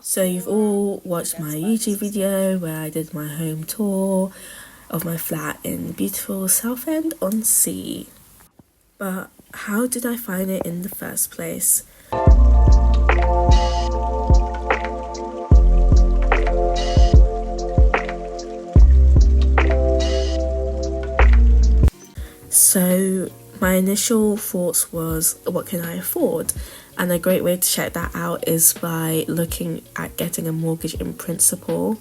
So you've all watched my YouTube video where I did my home tour of my flat in beautiful Southend-on-Sea. But how did I find it in the first place? So my initial thoughts was, what can I afford? And a great way to check that out is by looking at getting a mortgage in principle.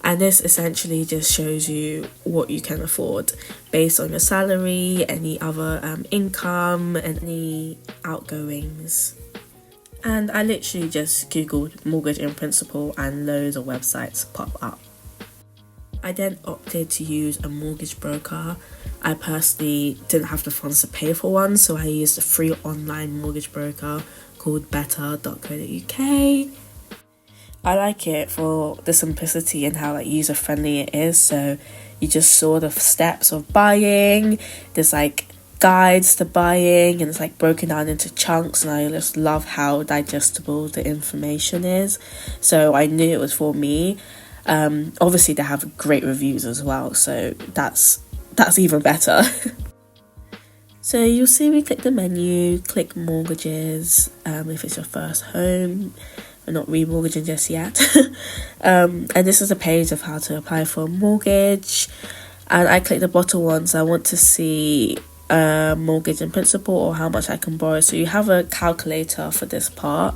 And this essentially just shows you what you can afford based on your salary, any other income, and any outgoings. And I literally just googled mortgage in principle and loads of websites pop up. I then opted to use a mortgage broker. I personally didn't have the funds to pay for one, so I used a free online mortgage broker called better.co.uk. I like it for the simplicity and how user friendly it is. So you just saw the steps of buying. There's guides to buying, and it's broken down into chunks, and I just love how digestible the information is. So I knew it was for me. Obviously they have great reviews as well, so that's even better. So you'll see we click the menu, click mortgages, if it's your first home. We're not remortgaging just yet. And this is a page of how to apply for a mortgage, and I click the bottom one, so I want to see mortgage in principle or how much I can borrow. So you have a calculator for this part.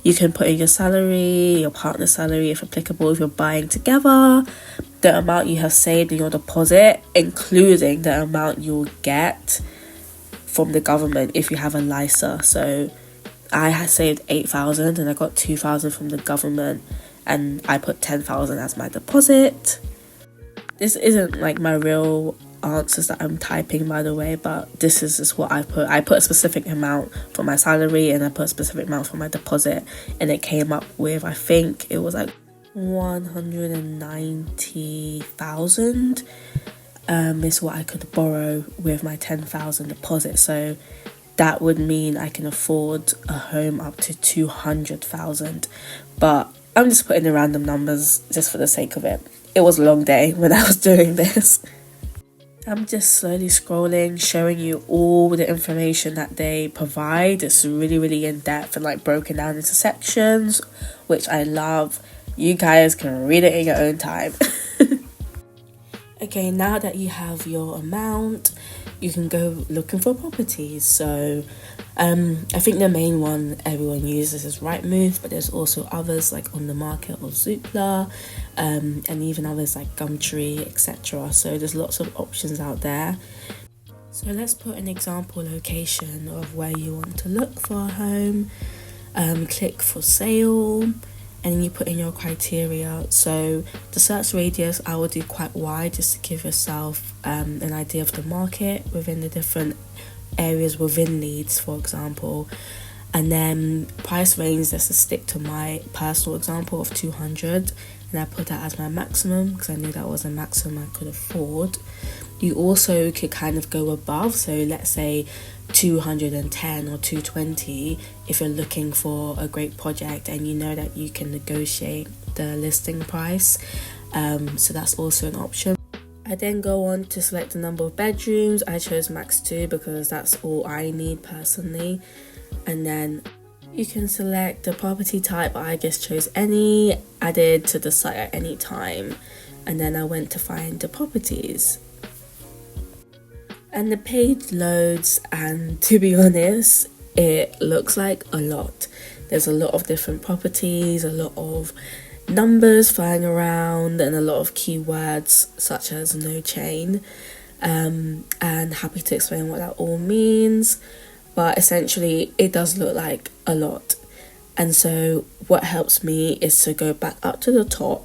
You can put in your salary, your partner's salary if applicable, if you're buying together, the amount you have saved in your deposit, including the amount you'll get from the government if you have a LISA. So I had saved 8,000 and I got 2,000 from the government, and I put 10,000 as my deposit. This isn't my real answers that I'm typing, by the way, but this is just what I put. I put a specific amount for my salary and I put a specific amount for my deposit, and it came up with, I think it was 190,000 is what I could borrow with my 10,000 deposit. So that would mean I can afford a home up to 200,000, but I'm just putting the random numbers just for the sake of it. It was a long day when I was doing this. I'm just slowly scrolling, showing you all the information that they provide. It's really, really in depth and broken down into sections, which I love. You guys can read it in your own time. Okay, now that you have your amount, you can go looking for properties. So I think the main one everyone uses is Rightmove, but there's also others On the Market or Zoopla, and even others like Gumtree, etc. So there's lots of options out there. So let's put an example location of where you want to look for a home. Click for sale, and then you put in your criteria. So the search radius I will do quite wide, just to give yourself an idea of the market within the different areas within Leeds, for example. And then price range, let's just stick to my personal example of 200, and I put that as my maximum because I knew that was a maximum I could afford. You also could go above, so let's say 210 or 220 if you're looking for a great project and you know that you can negotiate the listing price. So that's also an option. I then go on to select the number of bedrooms. I chose max 2 because that's all I need personally. And then you can select the property type. I just chose any, added to the site at any time, and then I went to find the properties. And the page loads, and to be honest, it looks like a lot. There's a lot of different properties, a lot of numbers flying around, and a lot of keywords such as no chain. And happy to explain what that all means. But essentially, it does look like a lot. And so what helps me is to go back up to the top,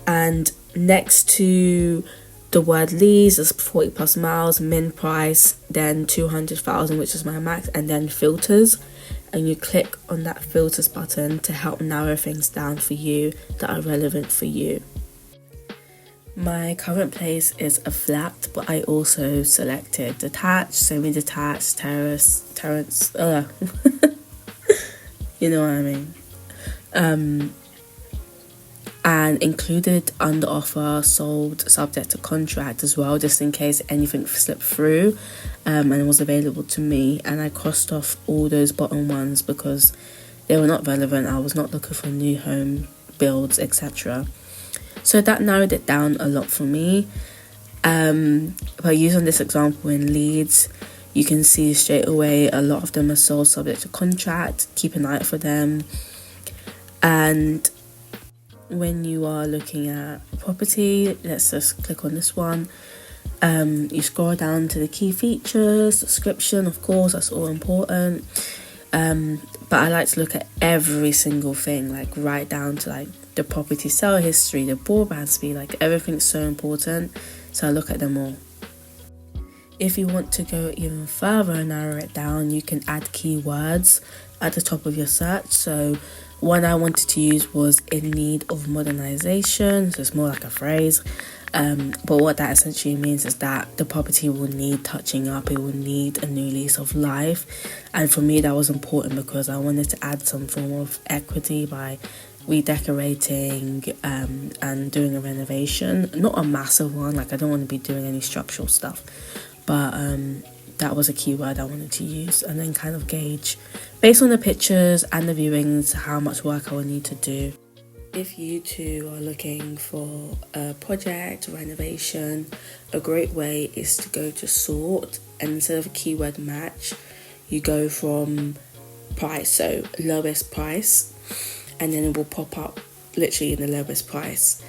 and next to the word Leeds is 40 plus miles, min price, then 200,000, which is my max, and then filters. And you click on that filters button to help narrow things down for you that are relevant for you. My current place is a flat, but I also selected detached, semi-detached, terrace, you know what I mean. And included under offer, sold subject to contract as well, just in case anything slipped through, and it was available to me. And I crossed off all those bottom ones because they were not relevant. I was not looking for new home builds, etc. So that narrowed it down a lot for me. By using this example in Leeds, you can see straight away a lot of them are sold subject to contract. Keep an eye out for them. And when you are looking at property, let's just click on this one. You scroll down to the key features, description, of course, that's all important. But I like to look at every single thing, like right down to like the property sale history, the broadband speed, like everything's so important. So I look at them all. If you want to go even further and narrow it down, you can add keywords at the top of your search. So one I wanted to use was in need of modernization, so it's more like a phrase. But what that essentially means is that the property will need touching up, it will need a new lease of life. And for me that was important because I wanted to add some form of equity by redecorating and doing a renovation. Not a massive one, like I don't want to be doing any structural stuff, but that was a keyword I wanted to use, and then kind of gauge based on the pictures and the viewings how much work I would need to do. If you too are looking for a project, renovation, a great way is to go to sort, and instead of a keyword match, you go from price, so lowest price, and then it will pop up literally in the lowest price.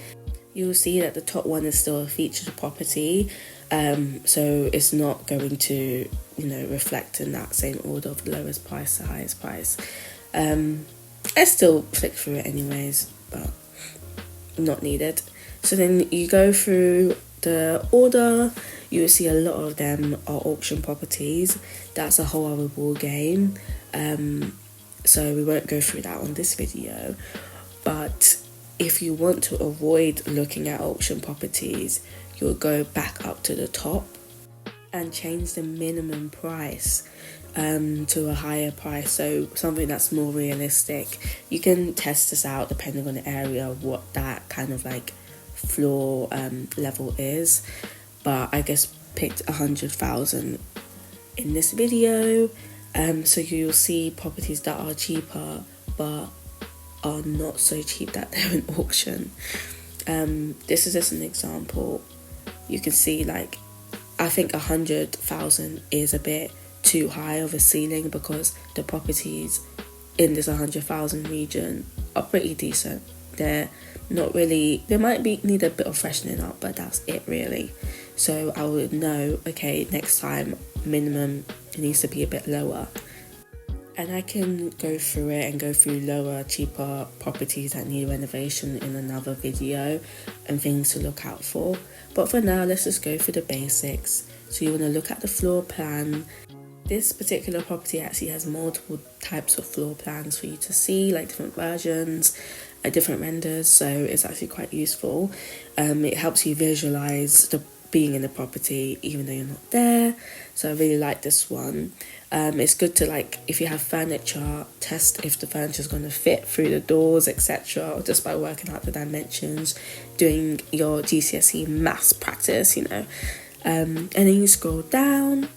You'll see that the top one is still a featured property, so it's not going to, reflect in that same order of the lowest price to highest price. I still flick through it anyways, but not needed. So then you go through the order, you will see a lot of them are auction properties. That's a whole other ball game. So we won't go through that on this video. But if you want to avoid looking at auction properties, you'll go back up to the top and change the minimum price to a higher price, so something that's more realistic. You can test this out depending on the area, what that kind of like floor level is, but I just picked 100,000 in this video. So you'll see properties that are cheaper but are not so cheap that they're in auction. This is just an example. You can see like I think 100,000 is a bit too high of a ceiling because the properties in this 100,000 region are pretty decent. They're not really, they might need a bit of freshening up, but that's it really. So I would know, okay, next time minimum it needs to be a bit lower. And I can go through it and go through lower, cheaper properties that need renovation in another video and things to look out for. But for now, let's just go through the basics. So you want to look at the floor plan. This particular property actually has multiple types of floor plans for you to see, like different versions, different renders, so it's actually quite useful. It helps you visualize the being in the property even though you're not there, so I really like this one. It's good to, like, if you have furniture, test if the furniture is going to fit through the doors, etc., or just by working out the dimensions, doing your GCSE maths practice, and then you scroll down.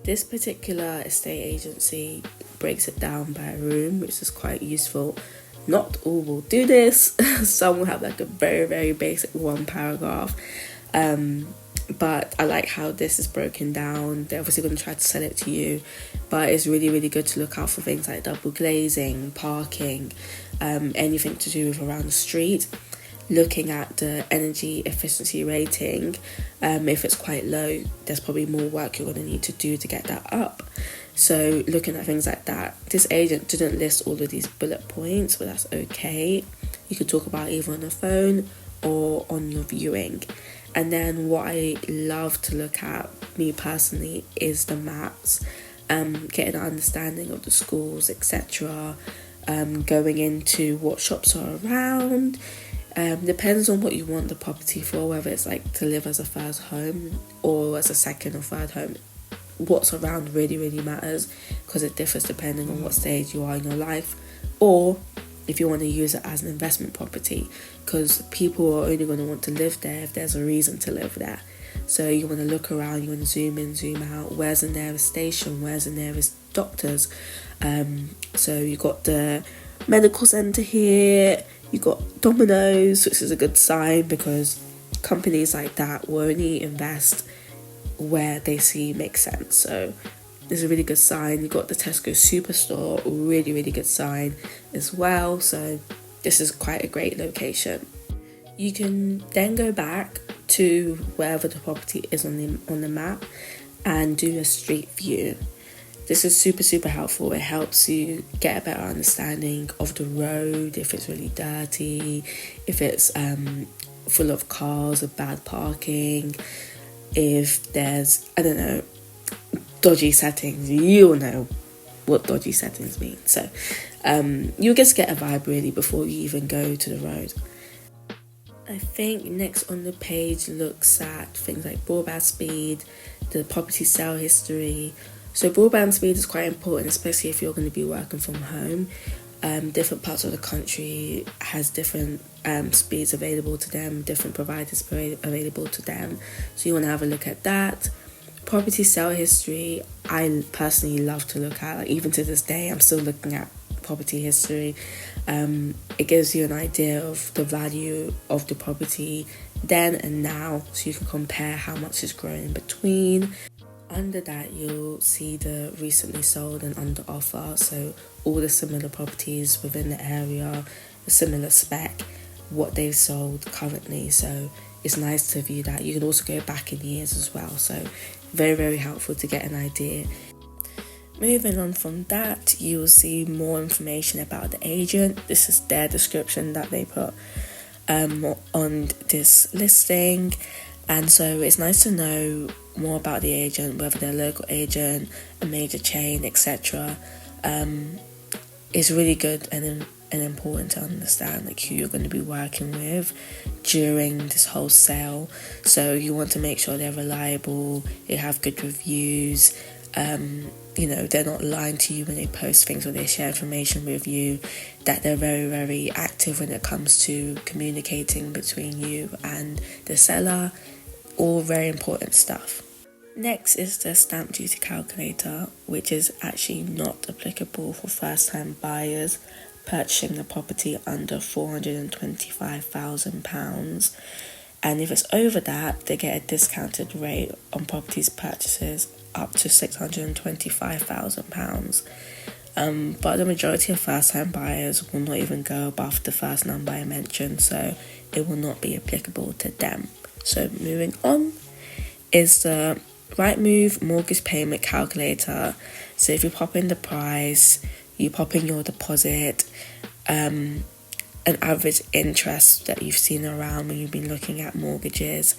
This particular estate agency breaks it down by room, which is quite useful. Not all will do this. Some will have like a very, very basic one paragraph. But I like how this is broken down. They're obviously going to try to sell it to you, but it's really, really good to look out for things like double glazing, parking, anything to do with around the street. Looking at the energy efficiency rating, if it's quite low, there's probably more work you're going to need to do to get that up. So looking at things like that. This agent didn't list all of these bullet points, but that's okay. You could talk about either on the phone or on your viewing. And then what I love to look at, me personally, is the maps, getting an understanding of the schools, etc., going into what shops are around. Depends on what you want the property for, whether it's like to live as a first home or as a second or third home. What's around really, really matters because it differs depending on what stage you are in your life or if you want to use it as an investment property, because people are only going to want to live there if there's a reason to live there. So you want to look around, you want to zoom in, zoom out. Where's the nearest station? Where's the nearest doctors? So you got the medical centre here. You got Domino's, which is a good sign because companies like that will only invest where they see makes sense. So it's a really good sign. You got the Tesco Superstore, really, really good sign as well. So this is quite a great location. You can then go back to wherever the property is on the map and do a street view. This is super, super helpful. It helps you get a better understanding of the road, if it's really dirty, if it's full of cars or bad parking, if there's, I don't know, dodgy settings. You'll know what dodgy settings mean. So you'll just get a vibe really before you even go to the road. I think next on the page looks at things like broadband speed, the property sale history. So broadband speed is quite important, especially if you're going to be working from home. Different parts of the country has different speeds available to them, different providers available to them. So you want to have a look at that. Property sale history, I personally love to look at. Like, even to this day, I'm still looking at property history. It gives you an idea of the value of the property then and now, so you can compare how much it's grown in between. Under that, you'll see the recently sold and under offer, so all the similar properties within the area, a similar spec, what they've sold currently. So it's nice to view that. You can also go back in years as well, so very, very helpful to get an idea. Moving on from that, you will see more information about the agent. This is their description that they put on this listing. And so it's nice to know more about the agent, whether they're a local agent, a major chain, etc. It's really good and important to understand like who you're going to be working with during this whole sale. So you want to make sure they're reliable, they have good reviews, they're not lying to you when they post things or they share information with you, that they're very, very active when it comes to communicating between you and the seller. All very important stuff. Next is the stamp duty calculator, which is actually not applicable for first-time buyers purchasing the property under £425,000. And if it's over that, they get a discounted rate on properties purchases up to £625,000. But the majority of first-time buyers will not even go above the first number I mentioned, so it will not be applicable to them. So moving on is the Rightmove mortgage payment calculator. So if you pop in the price, you pop in your deposit, an average interest that you've seen around when you've been looking at mortgages,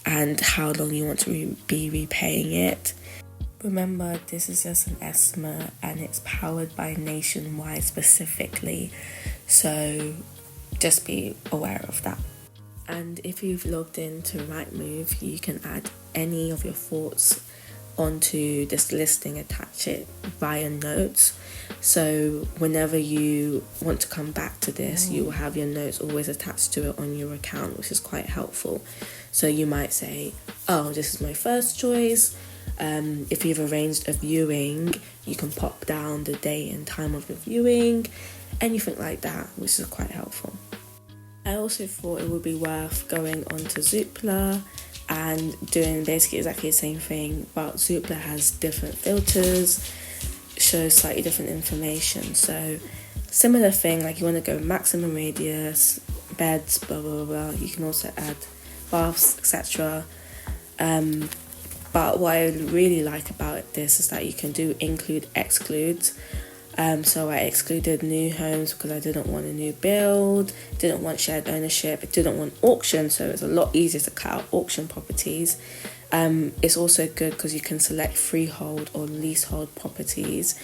and how long you want to be repaying it. Remember, this is just an estimate and it's powered by Nationwide specifically, so just be aware of that. And if you've logged into Rightmove, you can add any of your thoughts onto this listing, attach it via notes. So whenever you want to come back to this, you will have your notes always attached to it on your account, which is quite helpful. So you might say, oh, this is my first choice. If you've arranged a viewing, you can pop down the date and time of the viewing, anything like that, which is quite helpful. I also thought it would be worth going onto Zoopla and doing basically exactly the same thing, but Zoopla has different filters, shows slightly different information. So similar thing, like you want to go maximum radius, beds, blah blah blah. You can also add baths, etc. But what I really like about this is that you can do include, exclude. So I excluded new homes because I didn't want a new build, didn't want shared ownership, didn't want auction, so it's a lot easier to cut out auction properties. It's also good because you can select freehold or leasehold properties.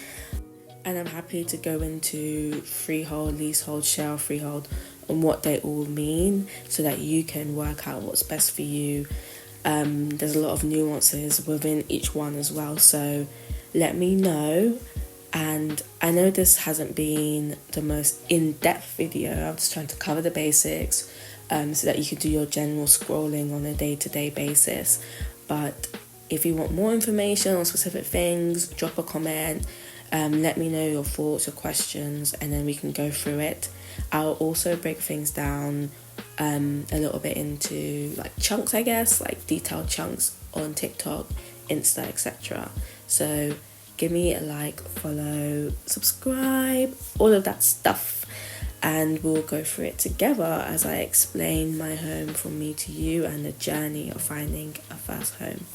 And I'm happy to go into freehold, leasehold, share freehold, and what they all mean so that you can work out what's best for you. There's a lot of nuances within each one as well, so let me know And I know this hasn't been the most in-depth video. I'm just trying to cover the basics so that you can do your general scrolling on a day-to-day basis. But if you want more information on specific things, drop a comment, let me know your thoughts, your questions, and then we can go through it. I'll also break things down a little bit into like chunks, I guess, like detailed chunks on TikTok, Insta, etc. So give me a like, follow, subscribe, all of that stuff, and we'll go through it together as I explain my home from me to you and the journey of finding a first home.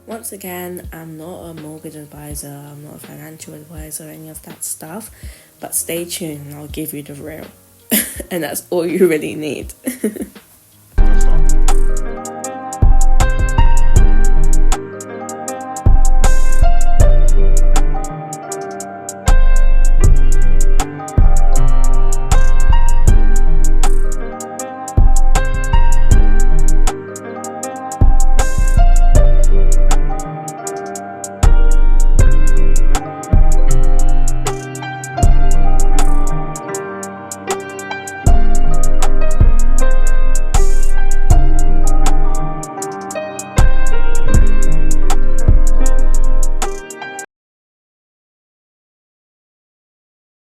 Once again, I'm not a mortgage advisor, I'm not a financial advisor, any of that stuff, but stay tuned and I'll give you the real. And that's all you really need.